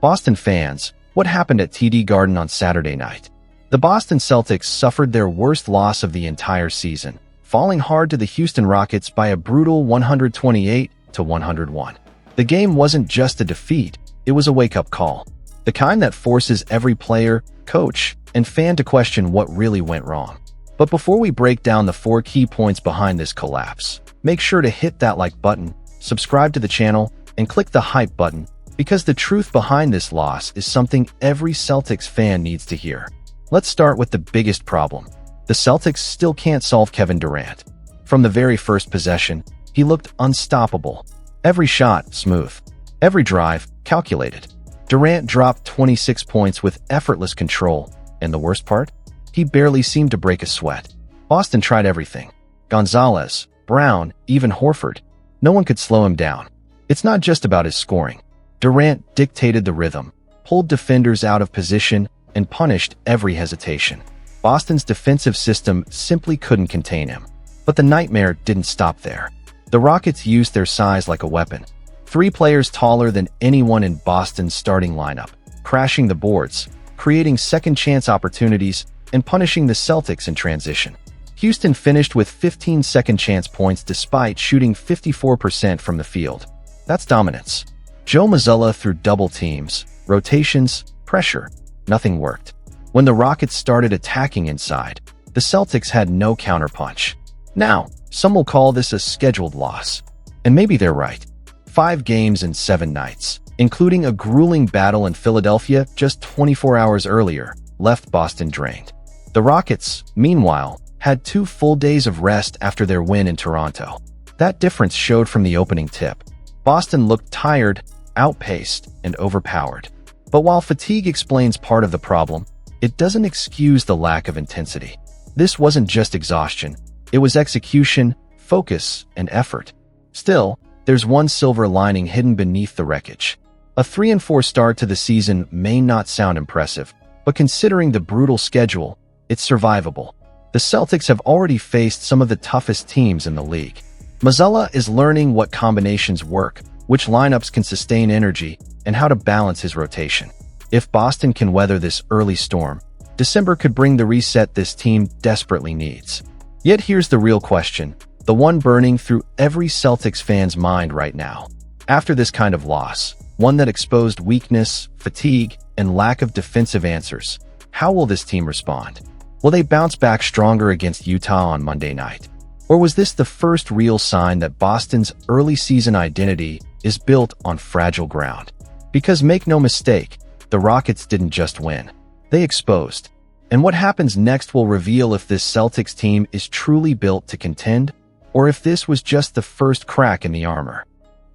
Boston fans, what happened at TD Garden on Saturday night? The Boston Celtics suffered their worst loss of the entire season, falling hard to the Houston Rockets by a brutal 128-101. The game wasn't just a defeat, it was a wake-up call. The kind that forces every player, coach, and fan to question what really went wrong. But before we break down the 4 key points behind this collapse, make sure to hit that like button, subscribe to the channel, and click the hype button, because the truth behind this loss is something every Celtics fan needs to hear. Let's start with the biggest problem. The Celtics still can't solve Kevin Durant. From the very first possession, he looked unstoppable. Every shot, smooth. Every drive, calculated. Durant dropped 26 points with effortless control, and the worst part? He barely seemed to break a sweat. Boston tried everything. Gonzalez, Brown, even Horford. No one could slow him down. It's not just about his scoring. Durant dictated the rhythm, pulled defenders out of position, and punished every hesitation. Boston's defensive system simply couldn't contain him. But the nightmare didn't stop there. The Rockets used their size like a weapon. 3 players taller than anyone in Boston's starting lineup, crashing the boards, creating second-chance opportunities, and punishing the Celtics in transition. Houston finished with 15 second-chance points despite shooting 54% from the field. That's dominance. Joe Mazzulla threw double teams, rotations, pressure. Nothing worked. When the Rockets started attacking inside, the Celtics had no counterpunch. Now, some will call this a scheduled loss. And maybe they're right. 5 games in 7 nights, including a grueling battle in Philadelphia just 24 hours earlier, left Boston drained. The Rockets, meanwhile, had 2 full days of rest after their win in Toronto. That difference showed from the opening tip. Boston looked tired, outpaced, and overpowered. But while fatigue explains part of the problem, it doesn't excuse the lack of intensity. This wasn't just exhaustion. It was execution, focus, and effort. Still, there's one silver lining hidden beneath the wreckage. A 3-4 start to the season may not sound impressive, but considering the brutal schedule, it's survivable. The Celtics have already faced some of the toughest teams in the league. Mazzulla is learning what combinations work, which lineups can sustain energy, and how to balance his rotation. If Boston can weather this early storm, December could bring the reset this team desperately needs. Yet here's the real question, the one burning through every Celtics fan's mind right now. After this kind of loss, one that exposed weakness, fatigue, and lack of defensive answers, how will this team respond? Will they bounce back stronger against Utah on Monday night? Or was this the first real sign that Boston's early season identity is built on fragile ground? Because make no mistake, the Rockets didn't just win. They exposed. And what happens next will reveal if this Celtics team is truly built to contend, or if this was just the first crack in the armor.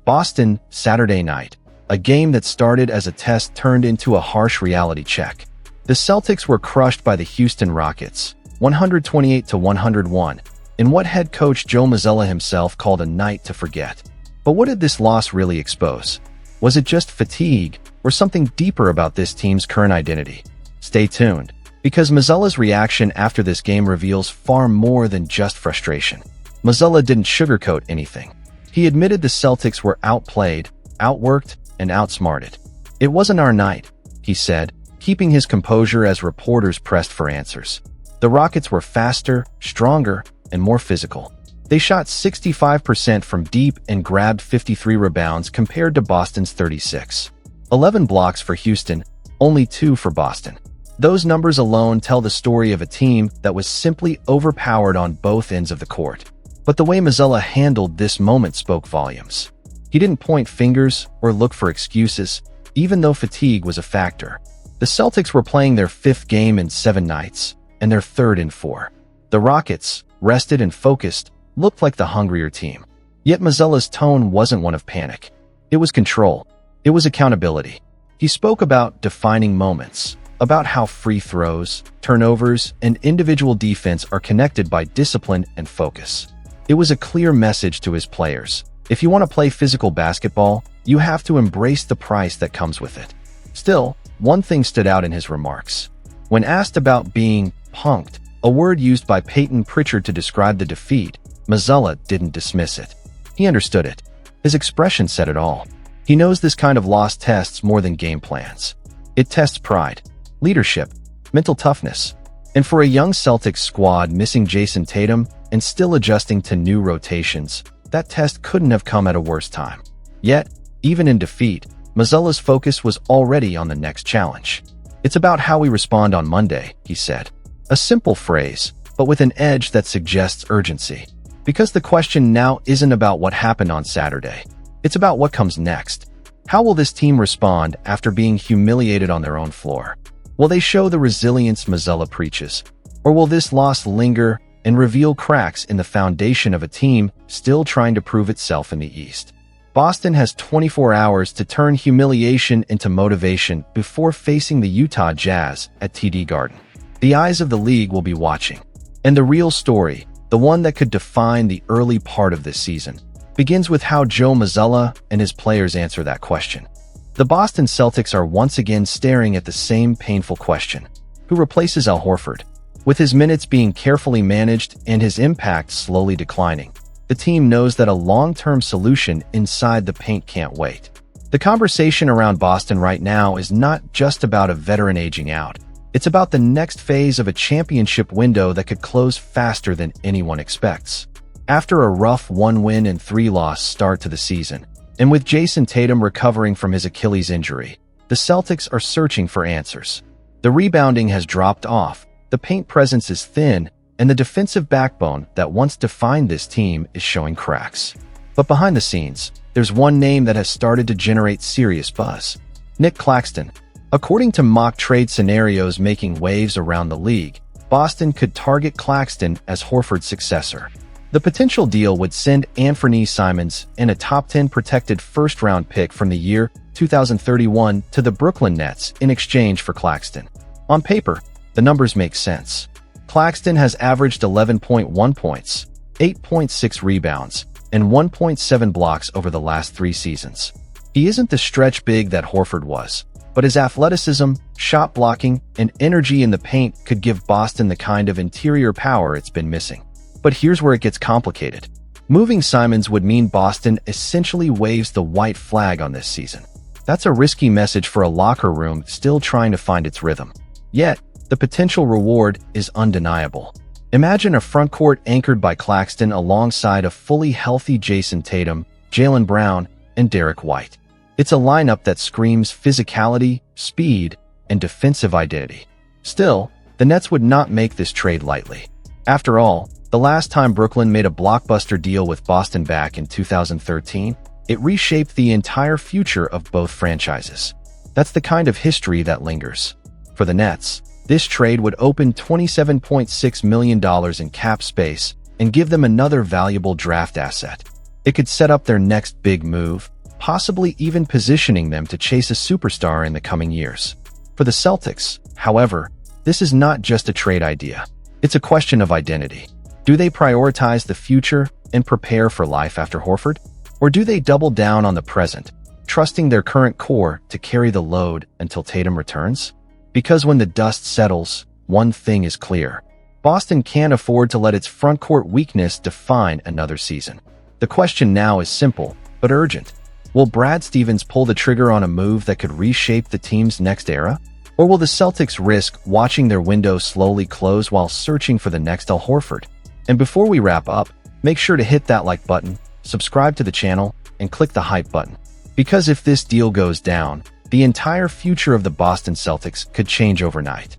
Boston, Saturday night. A game that started as a test turned into a harsh reality check. The Celtics were crushed by the Houston Rockets, 128-101, in what head coach Joe Mazzulla himself called a night to forget. But what did this loss really expose? Was it just fatigue, or something deeper about this team's current identity? Stay tuned, because Mazzulla's reaction after this game reveals far more than just frustration. Mazzulla didn't sugarcoat anything. He admitted the Celtics were outplayed, outworked, and outsmarted. "It wasn't our night," he said, keeping his composure as reporters pressed for answers. The Rockets were faster, stronger, and more physical. They shot 65% from deep and grabbed 53 rebounds compared to Boston's 36. 11 blocks for Houston, only 2 for Boston. Those numbers alone tell the story of a team that was simply overpowered on both ends of the court. But the way Mazzulla handled this moment spoke volumes. He didn't point fingers or look for excuses, even though fatigue was a factor. The Celtics were playing their 5th game in 7 nights, and their 3rd in 4. The Rockets, rested and focused, looked like the hungrier team. Yet Mazzulla's tone wasn't one of panic. It was control. It was accountability. He spoke about defining moments, about how free throws, turnovers, and individual defense are connected by discipline and focus. It was a clear message to his players. If you want to play physical basketball, you have to embrace the price that comes with it. Still, one thing stood out in his remarks. When asked about being punked, a word used by Peyton Pritchard to describe the defeat, Mazzulla didn't dismiss it. He understood it. His expression said it all. He knows this kind of loss tests more than game plans. It tests pride, leadership, mental toughness. And for a young Celtics squad missing Jason Tatum and still adjusting to new rotations, that test couldn't have come at a worse time. Yet, even in defeat, Mazzulla's focus was already on the next challenge. "It's about how we respond on Monday," he said. A simple phrase, but with an edge that suggests urgency. Because the question now isn't about what happened on Saturday. It's about what comes next. How will this team respond after being humiliated on their own floor? Will they show the resilience Mazzulla preaches? Or will this loss linger and reveal cracks in the foundation of a team still trying to prove itself in the East? Boston has 24 hours to turn humiliation into motivation before facing the Utah Jazz at TD Garden. The eyes of the league will be watching. And the real story, the one that could define the early part of this season, begins with how Joe Mazzulla and his players answer that question. The Boston Celtics are once again staring at the same painful question. Who replaces Al Horford? With his minutes being carefully managed and his impact slowly declining, the team knows that a long-term solution inside the paint can't wait. The conversation around Boston right now is not just about a veteran aging out. It's about the next phase of a championship window that could close faster than anyone expects. After a rough 1-win and 3-loss start to the season, and with Jason Tatum recovering from his Achilles injury, the Celtics are searching for answers. The rebounding has dropped off, the paint presence is thin, and the defensive backbone that once defined this team is showing cracks. But behind the scenes, there's one name that has started to generate serious buzz: Nick Claxton. According to mock trade scenarios making waves around the league, Boston could target Claxton as Horford's successor. The potential deal would send Anthony Simons and a top 10 protected first-round pick from the year 2031 to the Brooklyn Nets in exchange for Claxton. On paper, the numbers make sense. Claxton has averaged 11.1 points, 8.6 rebounds, and 1.7 blocks over the last 3 seasons. He isn't the stretch big that Horford was, but his athleticism, shot blocking, and energy in the paint could give Boston the kind of interior power it's been missing. But here's where it gets complicated. Moving Simons would mean Boston essentially waves the white flag on this season. That's a risky message for a locker room still trying to find its rhythm. Yet, the potential reward is undeniable. Imagine a frontcourt anchored by Claxton alongside a fully healthy Jason Tatum, Jaylen Brown, and Derek White. It's a lineup that screams physicality, speed, and defensive identity. Still, the Nets would not make this trade lightly. After all, the last time Brooklyn made a blockbuster deal with Boston back in 2013, it reshaped the entire future of both franchises. That's the kind of history that lingers. For the Nets, this trade would open $27.6 million in cap space and give them another valuable draft asset. It could set up their next big move, possibly even positioning them to chase a superstar in the coming years. For the Celtics, however, this is not just a trade idea. It's a question of identity. Do they prioritize the future and prepare for life after Horford? Or do they double down on the present, trusting their current core to carry the load until Tatum returns? Because when the dust settles, one thing is clear. Boston can't afford to let its frontcourt weakness define another season. The question now is simple, but urgent. Will Brad Stevens pull the trigger on a move that could reshape the team's next era? Or will the Celtics risk watching their window slowly close while searching for the next Al Horford? And before we wrap up, make sure to hit that like button, subscribe to the channel, and click the hype button. Because if this deal goes down, the entire future of the Boston Celtics could change overnight.